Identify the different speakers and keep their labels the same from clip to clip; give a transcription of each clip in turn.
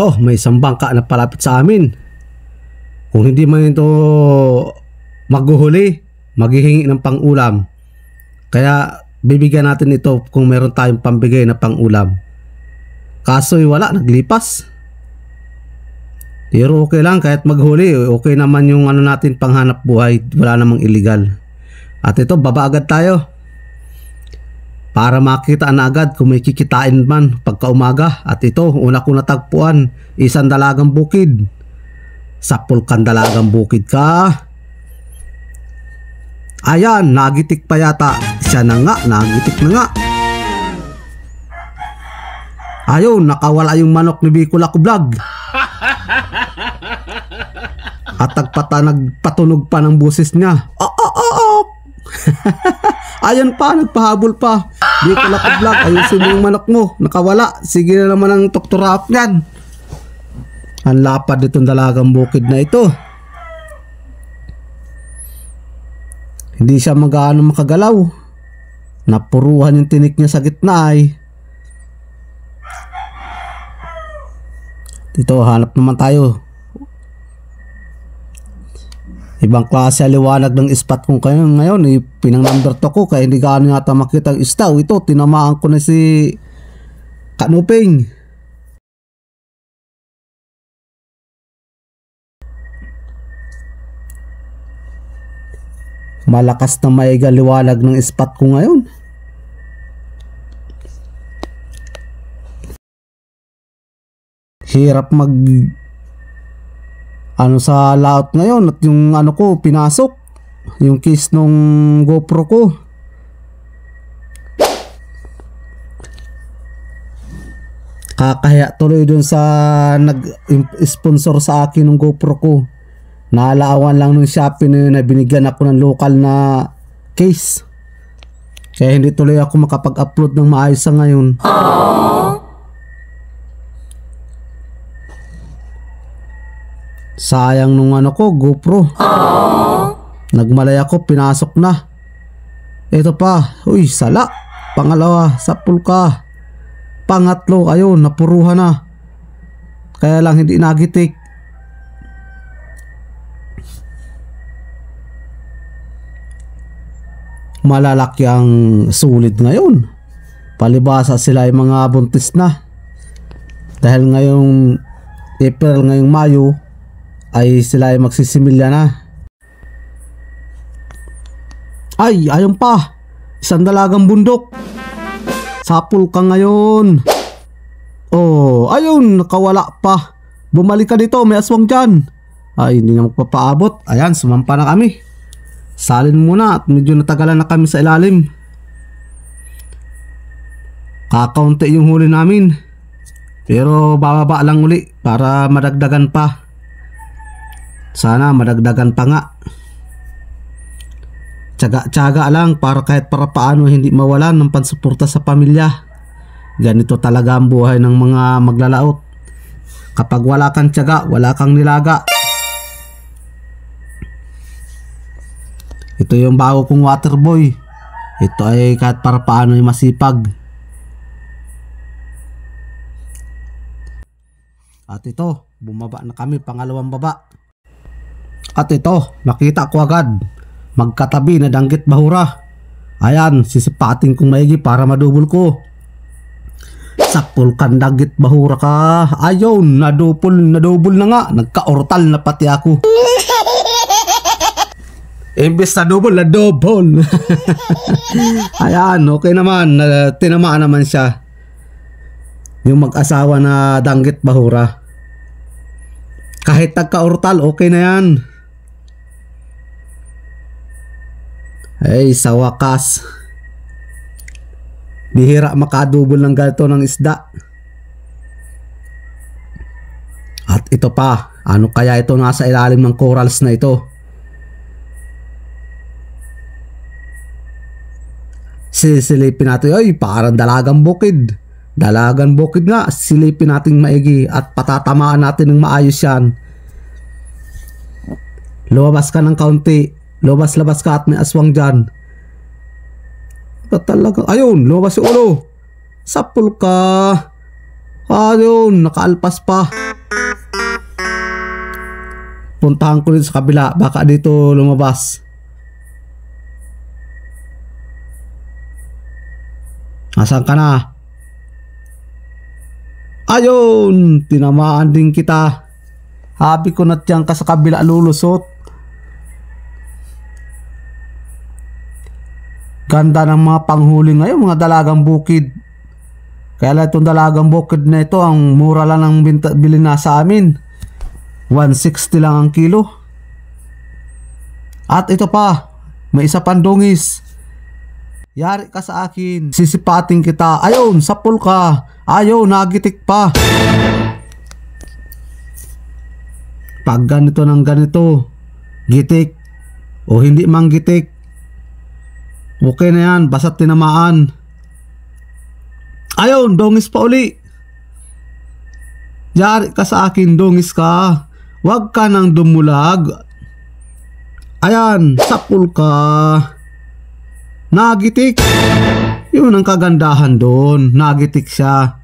Speaker 1: Ito, may isang bangka na palapit sa amin. Kung hindi man ito maghuhuli, maghihingi ng pang-ulam. Kaya bibigyan natin ito kung meron tayong pambigay na pang-ulam. Kaso'y wala, naglipas. Pero okay lang kahit maghuli, okay naman yung ano natin panghanap buhay, wala namang illegal. At ito, baba agad tayo. Para makita na agad kung may kikitain man pagka umaga. At ito, una ko natagpuan, isang dalagang bukid. Sapul kang dalagang bukid ka. Ayan, nagitik pa yata. Siya na nga, nagitik na nga. Ayun, nakawala yung manok ni Bicol Ako Vlog. At nagpatunog pa ng busis niya. Ayan pa, nagpahabol pa. Bicol Ako Vlog, ayusin mo yung manok mo. Nakawala, sige na naman ang tukturap niyan. Ang lapad itong dalagang bukid na ito. Hindi siya magaano makagalaw. Napuruhan yung tinik niya sa gitna ay. Dito, hanap naman tayo. Ibang klase liwanag ng spot kung kayo ngayon. Pinang number 2 ko kaya hindi gaano yata makita ang istaw. Ito, tinamaan ko na si Kanuping. Malakas na maiga liwanag ng spot ko ngayon. Hirap mag sa layout ngayon at yung ano ko pinasok yung case nung GoPro ko. Kakahiya tuloy dun sa nag-sponsor sa akin ng GoPro ko. Naalaawan lang nung Shopee na yun na binigyan ako ng local na case. Kaya hindi tuloy ako makapag-upload ng maayos sa ngayon. Sayang nung ano ko, GoPro. Nagmalay ako, pinasok na. Ito pa, uy, sala. Pangalawa, sapul ka. Pangatlo, ayun, napuruhan na. Kaya lang hindi nagitik. Malalaki ang sulit ngayon. Palibasa sila ay mga buntis na. Dahil ngayong April, ngayong Mayo, ay sila ay magsisimilya na. Ay, ayun pa. Isang dalagang bundok. Sapul ka ngayon. Oh, ayun, nakawala pa. Bumalik ka dito, may aswang dyan. Ay, hindi na magpapaabot. Ayan, sumampa na kami. Salin muna at medyo natagalan na kami sa ilalim. Kakaunti yung huli namin. Pero bababa lang uli para madagdagan pa. Sana madagdagan pa nga. Tiyaga-tiyaga lang para kahit para paano hindi mawalan ng pansuporta sa pamilya. Ganito talaga ang buhay ng mga maglalaot. Kapag wala kang tiyaga, wala kang nilaga. Ito yung bago kong waterboy. Ito ay kahit para paano ay masipag. At ito, bumaba na kami, pangalawang baba. At ito, nakita ko agad, magkatabi na danggit bahura. Ayan, sisipatin kong maigi para madubol ko. Sapul kan danggit bahura ka. Ayun, nadubol na nga. Nagka-ortal na pati ako. Imbes na double. Ayan, okay naman. Tinamaan naman siya. Yung mag-asawa na danggit bahura. Kahit nagka-ortal, okay na yan. Ay, sa wakas. Bihira makadubol ng ganito ng isda. At ito pa. Ano kaya ito nasa ilalim ng corals na ito? Sisilipin natin. Ay, parang dalagang bukid. Dalagang bukid nga. Silipin natin maigi at patatamaan natin ng maayos yan. Lumabas ka ng kaunti. Lumabas-labas ka at may aswang dyan. Talaga. Ayun, lumabas yung ulo. Sapul ka. Ayun, nakaalpas pa. Puntahan ko rin sa kabila, baka dito lumabas. Nasaan ka na? Ayun, tinamaan din kita. Habi ko na tiyan ka sa kabila lulusot. Ganda ng mga panghuli ngayon, mga dalagang bukid. Kaya lang itong dalagang bukid na ito, ang mura lang ng bilhin na sa amin. 160 lang ang kilo. At ito pa, may isa pang dungis. Yari ka sa akin, sisipating kita. Ayun, sapul ka. Ayun, nagitik pa. Pag ganito ng ganito, gitik o hindi mang gitik, okay na yan, basta't tinamaan. Ayun, dungis pa uli. Yari ka sa akin, dungis ka. Huwag ka nang dumulag. Ayan, sapul ka. Nagitik. Yun ang kagandahan doon. Nagitik siya.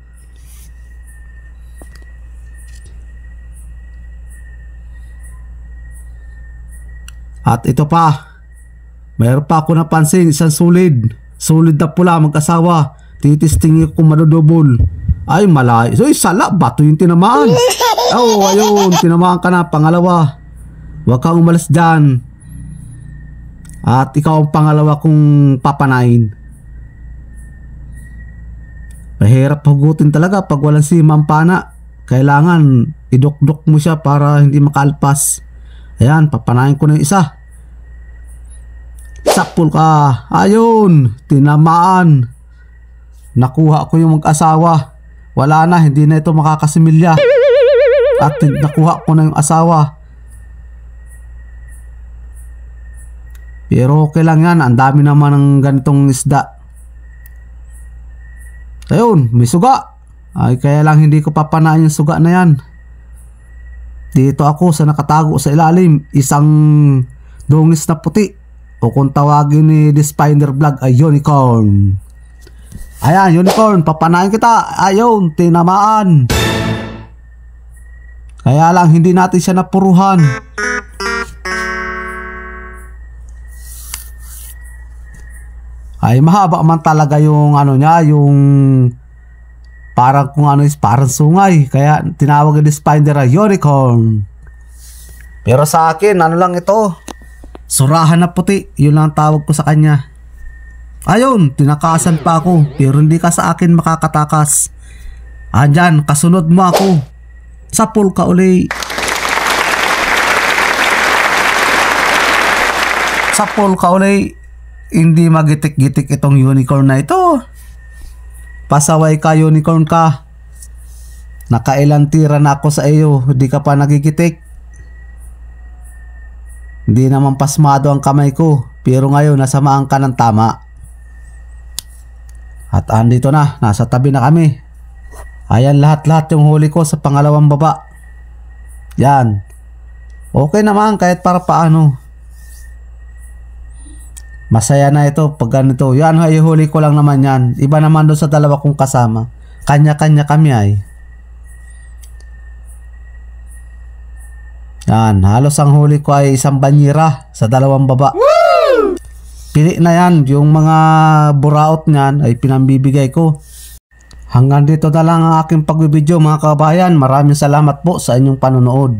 Speaker 1: At ito pa. Mayroon pa ako napansin, isang sulid. Sulid na pula, mag-asawa. Titistingin ko kung madudubol. Ay, malay. So, sala, bato yung tinamaan. Oh, ayun, tinamaan ka na. Pangalawa. Huwag kang umalis dyan. At ikaw ang pangalawa kong papanain. Mahirap hugutin talaga pag walang si Mampana. Kailangan idukdok mo siya para hindi makalpas. Ayan, papanain ko na yung isa. Sapul ka. Ayun, tinamaan. Nakuha ko yung mag-asawa. Wala na, hindi na ito makakasimilya. At nakuha ko na yung asawa. Pero okay lang yan, ang dami naman ng ganitong isda. Ayun, may suga. Ay, kaya lang hindi ko papanain yung suga na yan. Dito ako sa nakatago sa ilalim, isang dungis na puti. O kung tawagin ni The Spider Vlog ay unicorn. Ayan, unicorn, papanain kita. Ayun, tinamaan. Kaya lang hindi natin siya napuruhan. Ay, mahaba man talaga yung ano niya, yung parang kung ano is parang sungay. Kaya tinawag ni Spider ay unicorn. Pero sa akin, ano lang ito, surahan na puti. Yun lang ang tawag ko sa kanya. Ayun, tinakasan pa ako. Pero hindi ka sa akin makakatakas. Andyan, kasunod mo ako. Sapul ka uli. Sapul ka uli. Hindi magitik-gitik itong unicorn na ito. Pasaway ka, unicorn ka. Nakailang tira na ako sa iyo, hindi ka pa nagigitik. Hindi naman pasmado ang kamay ko, pero ngayon nasamaan ka ng tama. At andito na, nasa tabi na kami. Ayan lahat-lahat yung huli ko sa pangalawang baba. Yan. Okay naman kahit para paano. Masaya na ito pag ganito. Yan, huli ko lang naman yan. Iba naman doon sa dalawa kong kasama. Kanya-kanya kami ay. Yan, halos ang huli ko ay isang banyera sa dalawang baba. Woo! Pili na yan. Yung mga buraot niyan ay pinambibigay ko. Hanggang dito na lang ang aking pagbibideo mga kabayan. Maraming salamat po sa inyong panonood.